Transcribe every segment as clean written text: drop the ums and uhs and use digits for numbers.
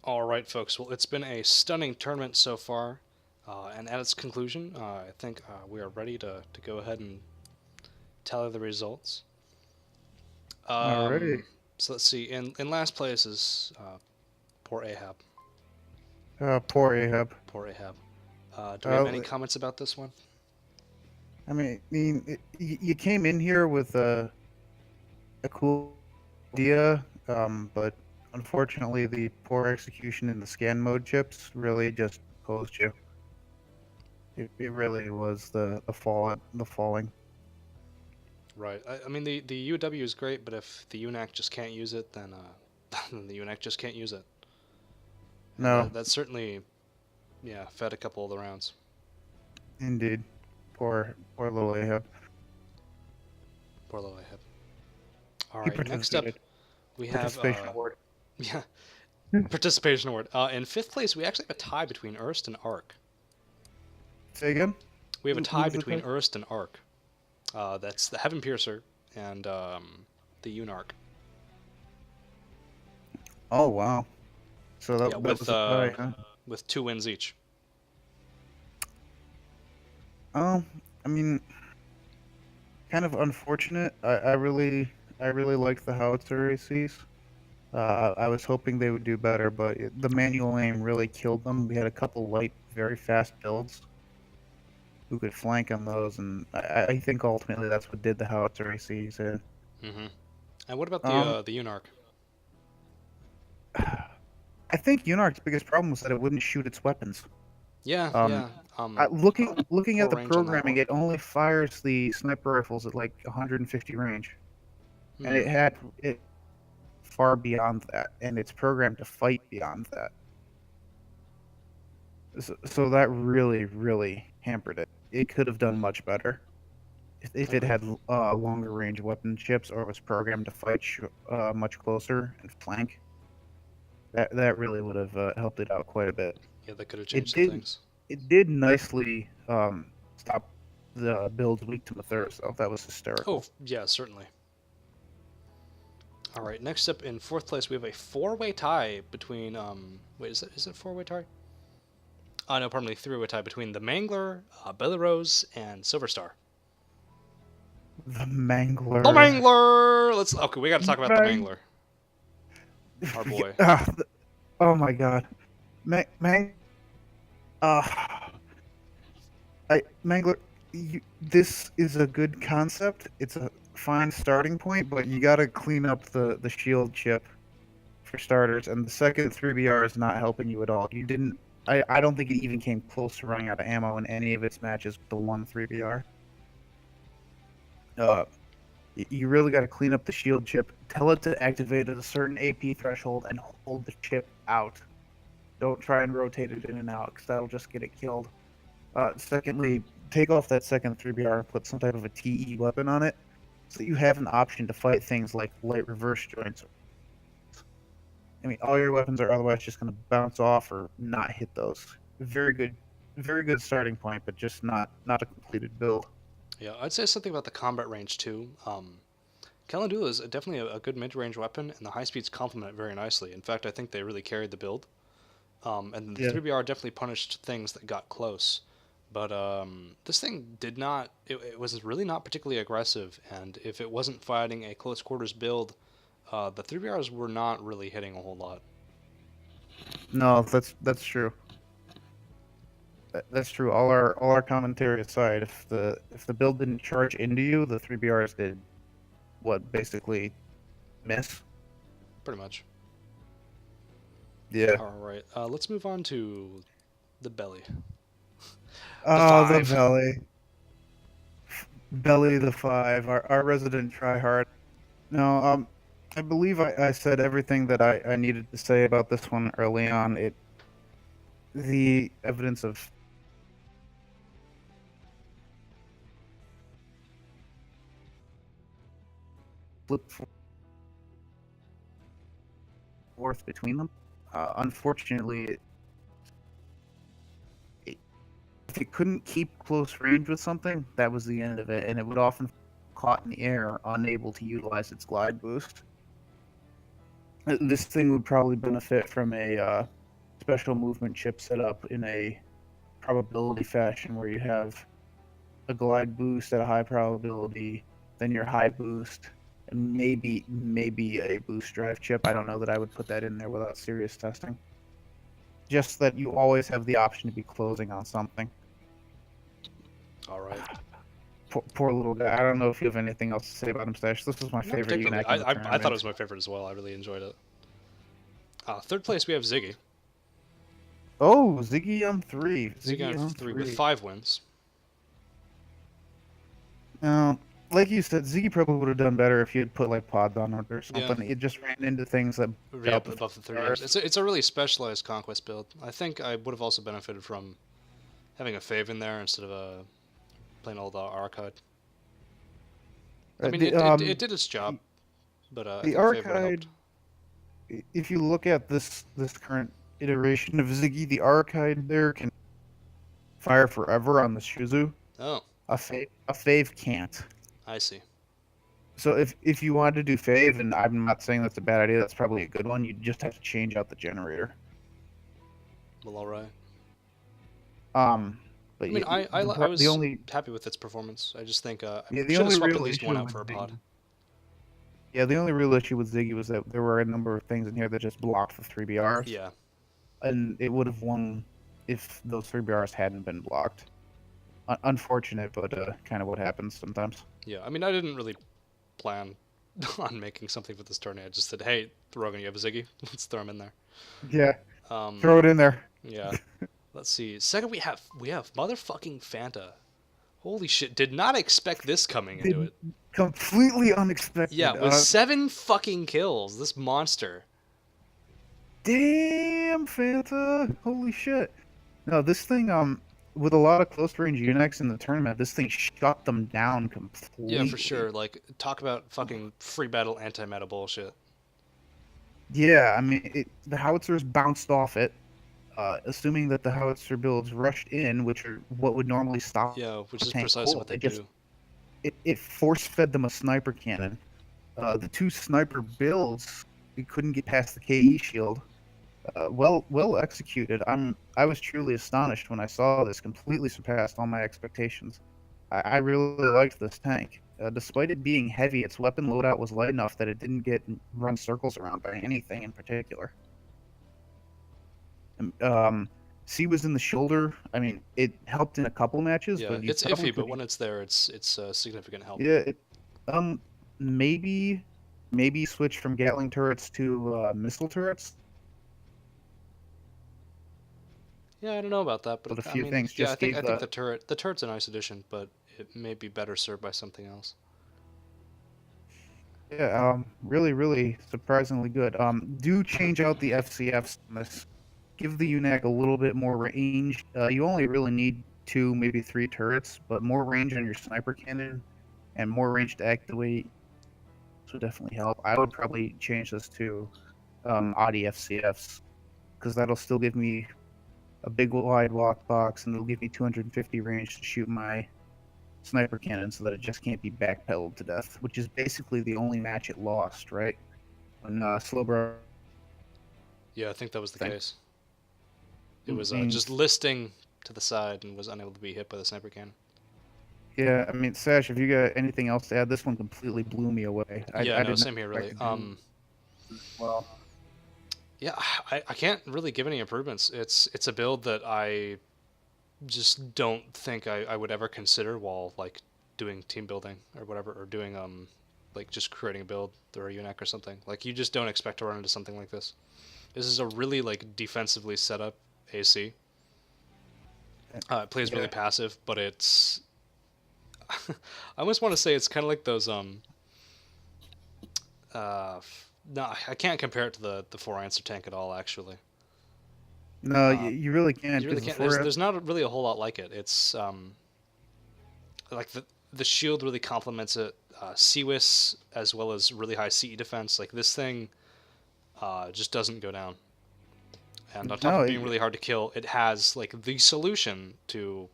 All right, folks. Well, it's been a stunning tournament so far, and at its conclusion, I think we are ready to go ahead and tally the results. Alrighty. So let's see. In last place is poor Ahab. Poor Ahab. Poor Ahab. Do we have any Uh, comments about this one? you came in here with a cool idea, but unfortunately, the poor execution in the scan mode chips really just posed you. It really was the falling. Right. I mean, the UW is great, but if the UNAC just can't use it, then then the UNAC just can't use it, and No, that certainly fed a couple of the rounds. indeed, poor little Ahab. Poor little Ahab. All He right. Next up, participated. we have Participation award. yeah, participation award. In fifth place, we actually have a tie between Erst and Arc. Say again. We have a Who tie was the between type? Erst and Arc. That's the Heaven Piercer and the Unarch. Oh wow. So Yeah, that was a tie, huh? with 2 wins each. Um, I mean, kind of unfortunate. I really liked the howitzer ACs. I was hoping they would do better, but the manual aim really killed them. We had a couple light, very fast builds who could flank on those, and I think ultimately that's what did the howitzer ACs in. Mm-hmm. And what about Um, the Unarch? I think UNARC's biggest problem was that it wouldn't shoot its weapons. Yeah, Um, yeah. looking Poor at the range on that. programming, it only fires the sniper rifles at like 150 range, and Hmm. it had it far beyond that, and it's programmed to fight beyond that. So that really hampered it. It could have done much better if it Agreed. had longer range weapon chips or was programmed to fight much closer and flank. That really would have helped it out quite a bit. Yeah, that could have It changed some did things. it did nicely stop the builds weak to Mathers, though. That was Oh, hysterical. yeah, certainly. All right. Next up in fourth place, we have a four-way tie between. Wait, is it four-way tie? Oh no, pardon me, three-way tie between the Mangler, Bellerose, and Silverstar. The The Mangler. Mangler. Okay. We got to talk about the Mang. Mangler. Our boy. Ah, oh my God, Mang. Uh, Mangler. This is a good concept. It's a fine starting point, but you got to clean up the shield chip for starters, and the second 3BR is not helping you at all. You didn't. I don't think it even came close to running out of ammo in any of its matches with the one 3BR. Uh, you really got to clean up the shield chip. Tell it to activate at a certain AP threshold and hold the chip out. Don't try and rotate it in and out because that'll just get it killed. Secondly, take off that second 3BR and put some type of a TE weapon on it so that you have an option to fight things like light reverse joints. I mean, all your weapons are otherwise just going to bounce off or not hit those. Very good starting point, but just not a completed build. Yeah, I'd say something about the combat range too. Calendula is definitely a good mid-range weapon, and the high speeds complement it very nicely. In fact, I think they really carried the build. And the Yeah. 3BR definitely punished things that got close. But this thing did not. It was really not particularly aggressive, and if it wasn't fighting a close quarters build, the 3BRs were not really hitting a whole lot. No, that's true. That's true. All our commentary aside, if the build didn't charge into you, the 3BRs did what basically miss. Pretty much. Yeah. All right, let's move on to the belly. The Oh, the five. belly the five, our resident tryhard. No, I believe I said everything that I needed to say about this one early on. The evidence of flip forth between them. Unfortunately, if it couldn't keep close range with something, that was the end of it, and it would often caught in the air, unable to utilize its glide boost. This thing would probably benefit from a special movement chip set up in a probability fashion where you have a glide boost at a high probability, then your high boost, and maybe a boost drive chip. I don't know that I would put that in there without serious testing. Just that you always have the option to be closing on something. All right. Poor little guy. I don't know if you have anything else to say about him, Stash. This was my Not favorite particularly. UNAC in the I tournament. thought it was my favorite as well. I really enjoyed it. Third place, we have Ziggy. Oh, Ziggy on 3. Ziggy on 3 with 5 wins. Like you said, Ziggy probably would have done better if you had put like pods on it or something. Yeah. It just ran into things that Up above the 3 years. It's a really specialized conquest build. I think I would have also benefited from having a Fave in there instead of a plain old Arcade. I mean, it did its job, but I the think Fave would have Arcade. helped. If you look at this current iteration of Ziggy, the Arcade there can fire forever on the Shuzu. Oh, A Fave can't. I see. So if you wanted to do Fave, and I'm not saying that's a bad idea, that's probably a good one. You just have to change out the generator. Well, all right. But I mean, I was the only happy with its performance. I just think I the should have only swapped real at least issue one out with for a pod. Ziggy- Yeah, the only real issue with Ziggy was that there were a number of things in here that just blocked the 3BRs. Yeah. And it would have won if those 3BRs hadn't been blocked. Unfortunate, but kind of what happens sometimes. Yeah, I mean, I didn't really plan on making something for this tournament. I just said, hey, Rogan, you have a Ziggy? Let's throw him in there. Yeah, throw it in there. Yeah. Let's see. Second, we have motherfucking Fanta. Holy shit! Did not expect this coming into it. Completely unexpected. Yeah, with 7 fucking kills, this monster. Damn, Fanta! Holy shit! No, this thing, with a lot of close range UNACs in the tournament, this thing shut them down completely. Yeah, for sure. Like, talk about fucking free battle anti-meta bullshit. Yeah, I mean, the howitzers bounced off it, assuming that the howitzer builds rushed in, which are what would normally stop. Yeah, which is tank precisely cold. what they do. It force-fed them a sniper cannon. The 2 sniper builds, we couldn't get past the KE shield. Well executed. I was truly astonished when I saw this. Completely surpassed all my expectations. I really liked this tank. Despite it being heavy, its weapon loadout was light enough that it didn't get run circles around by anything in particular. C was in the shoulder. I mean, it helped in a couple matches. Yeah, but it's iffy, but when it's there, it's significant help. Yeah, maybe switch from Gatling turrets to missile turrets. Yeah, I don't know about that, but a few things. Yeah, I think the turret's a nice addition, but it may be better served by something else. Yeah, really surprisingly good. Do change out the FCFs on this. Give the UNAC a little bit more range. You only really need 2, maybe 3 turrets, but more range on your sniper cannon and more range to activate. This would definitely help. I would probably change this to Audi FCFs, because that'll still give me a big wide walk box, and it'll give me 250 range to shoot my sniper cannon so that it just can't be backpedaled to death, which is basically the only match it lost, right? When Slowbro. Yeah, I think that was the case. It was just listing to the side and was unable to be hit by the sniper cannon. Yeah, I mean, Sash, if you got anything else to add, this one completely blew me away. No, same here, really. Well, yeah, I can't really give any improvements. It's a build that I just don't think I would ever consider while like doing team building or whatever, or doing like just creating a build or a UNAC or something. Like, you just don't expect to run into something like this. This is a really like defensively set up AC. It plays really passive, but it's I almost want to say it's kind of like those no, I can't compare it to the 4-answer tank at all, actually. No, you really can't. You really can't. There's not really a whole lot like it. It's like the shield really complements it. CWIS as well as really high CE defense. Like, this thing just doesn't go down. And on top of being really hard to kill, it has like the solution to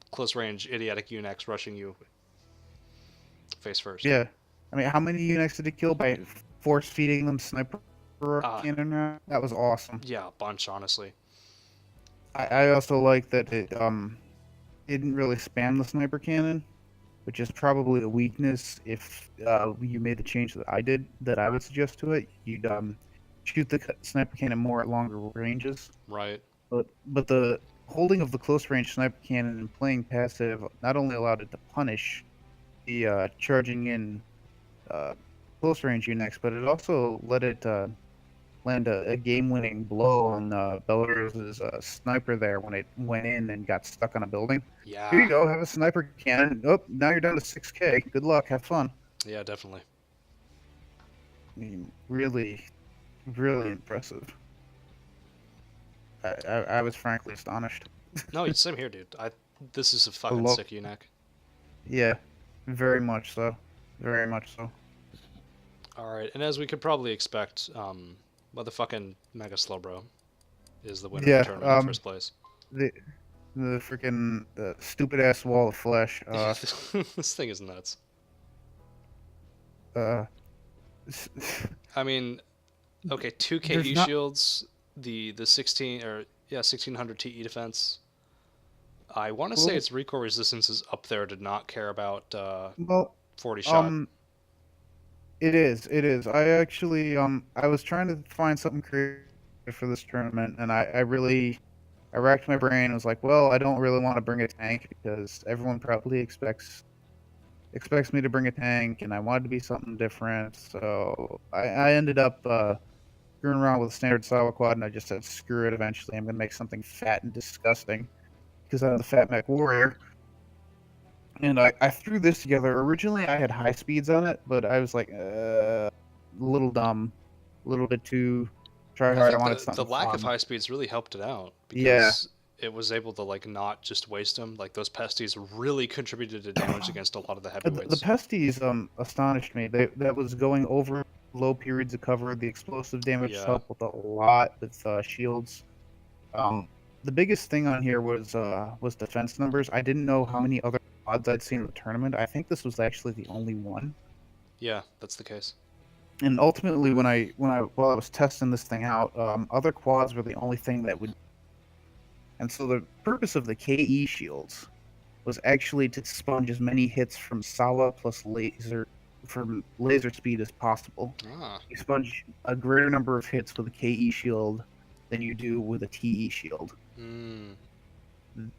close range idiotic UNACs rushing you face first. Yeah, I mean, how many UNACs did it kill by force feeding them sniper for a Uh, cannon round. That was awesome. yeah, a bunch, honestly. I also like that it didn't really spam the sniper cannon, which is probably a weakness if you made the change that I did, that I would suggest to it. You'd shoot the sniper cannon more at longer ranges. Right. But the holding of the close range sniper cannon and playing passive not only allowed it to punish the charging in uh, close range UNACs, but it also let it land a game-winning blow on Belarus's sniper there when it went in and got stuck on a building. Here you Yeah. go, have a sniper cannon. Oh, now you're down to 6K. Good luck, have fun. Yeah, definitely. I mean, really, really impressive. I was frankly astonished. No, same here, dude. This is a A fucking lo- sick UNAC. yeah, very much so. Very much so. All right, and as we could probably expect, motherfucking Mega Slowbro is the winner of the Yeah, tournament in first place. the the freaking stupid ass wall of flesh. This thing is nuts. Uh, I mean, okay, two there's KE not shields, the 1600 TE defense. I want to say well, its recoil resistance is up there. Did not care about well, 40 shot. um, it is. It is. I actually, I was trying to find something creative for this tournament, and I racked my brain. I was like, well, I don't really want to bring a tank because everyone probably expects me to bring a tank, and I wanted to be something different. So I ended up screwing around with a standard Sawa quad, and I just said, screw it. Eventually, I'm gonna make something fat and disgusting because I'm the Fat Mech Warrior. And I threw this together. Originally, I had high speeds on it, but I was like, a little dumb, a little bit too try I hard. I think wanted the something lack of fun. high speeds really helped it out Yeah. because it was able to like not just waste them. Like those pesties really contributed to damage against a lot of the The heavyweights. pesties astonished me. That was going over low periods of cover. The explosive damage Yeah, helped with a lot with shields. Um, the biggest thing on here was defense numbers. I didn't know how many other quads I'd seen in the tournament. I think this was actually the only one. yeah, that's the case. And ultimately, while I was testing this thing out, other quads were the only thing that would. And so the purpose of the KE shields was actually to sponge as many hits from Sawa plus laser from laser speed as possible. Ah, You sponge a greater number of hits with a KE shield than you do with a TE shield mm,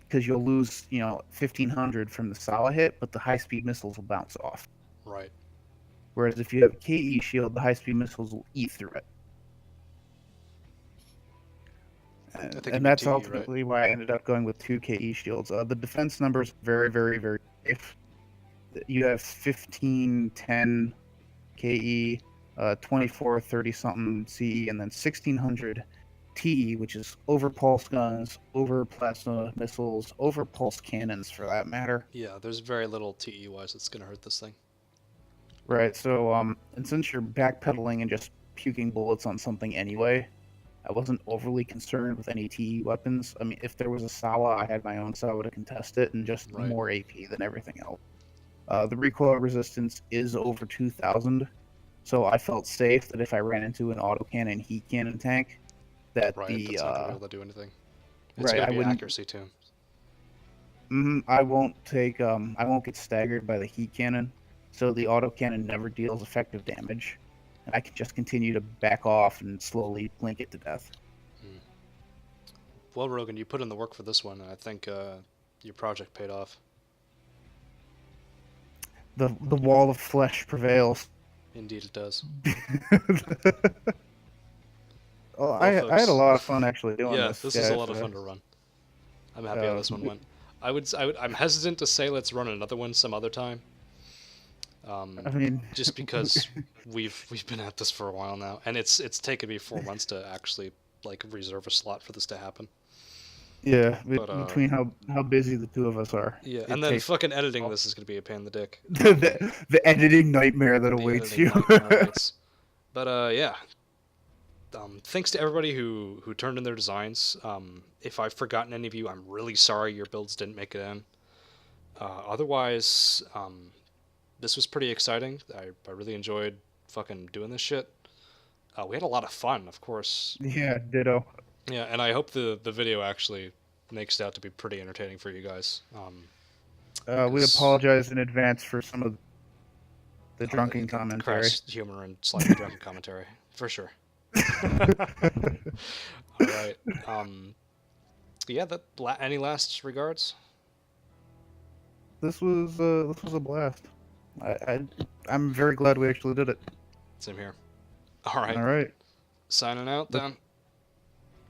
because you'll lose 1500 from the Sawa hit, but the high speed missiles will bounce off. right. Whereas if you have a KE shield, the high speed missiles will eat through it. I think you And mean that's TE, right? ultimately why I ended up going with two KE shields. The defense numbers very, very, very safe. You have 15, 10 KE, 24, 30 something CE, and then 1600 TE, which is over pulse guns, over plasma missiles, over pulse cannons for that matter. Yeah, there's very little TE wise that's gonna hurt this thing. Right. So, and since you're backpedaling and just puking bullets on something anyway, I wasn't overly concerned with any TE weapons. I mean, if there was a Sawa, I had my own Sawa to contest it, and just Right. more AP than everything else. The recoil resistance is over 2,000, so I felt safe that if I ran into an autocannon heat cannon tank, that Right, the that's not gonna be able to do anything. It's right, gonna I be wouldn't. accuracy too. I won't take. I won't get staggered by the heat cannon, so the autocannon never deals effective damage, and I can just continue to back off and slowly blink it to death. Hmm. Well, Rogan, you put in the work for this one, and I think your project paid off. The wall of flesh prevails. Indeed, it does. Oh, Well, I had a folks, lot of fun actually doing yeah, this, this is a guys. lot of fun to run. I'm happy how Uh, this one went. I'm hesitant to say let's run another one some other time. I mean, Just because we've been at this for a while now, and it's taken me 4 months to actually like reserve a slot for this to happen. yeah, But between how busy the two of us are, yeah, and it then takes fucking editing this is gonna be a pain in the dick. the editing nightmare that The awaits editing you. nightmare awaits. But yeah, thanks to everybody who turned in their designs. If I've forgotten any of you, I'm really sorry your builds didn't make it in. Otherwise, this was pretty exciting. I really enjoyed fucking doing this shit. We had a lot of fun, of course. Yeah, ditto. Yeah, and I hope the video actually makes it out to be pretty entertaining for you guys. We 'Cause apologize in advance for some of the drunken the commentary. crass humor and slightly drunken commentary, for sure. All right. Yeah. Any last regards? This was a blast. I'm very glad we actually did it. Same here. All right. All right. Signing out then.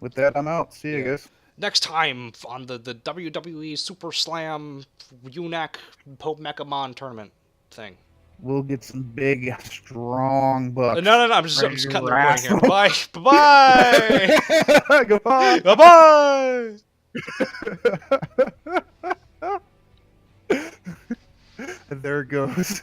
With that, I'm out. See you Yeah. guys. Next time on the WWE Super Slam UNAC Pope Mechamon tournament thing. We'll get some big, strong bucks. No. I'm just ready to cutting the recording here. wrestle. Bye. Bye. Goodbye. Bye. There it goes.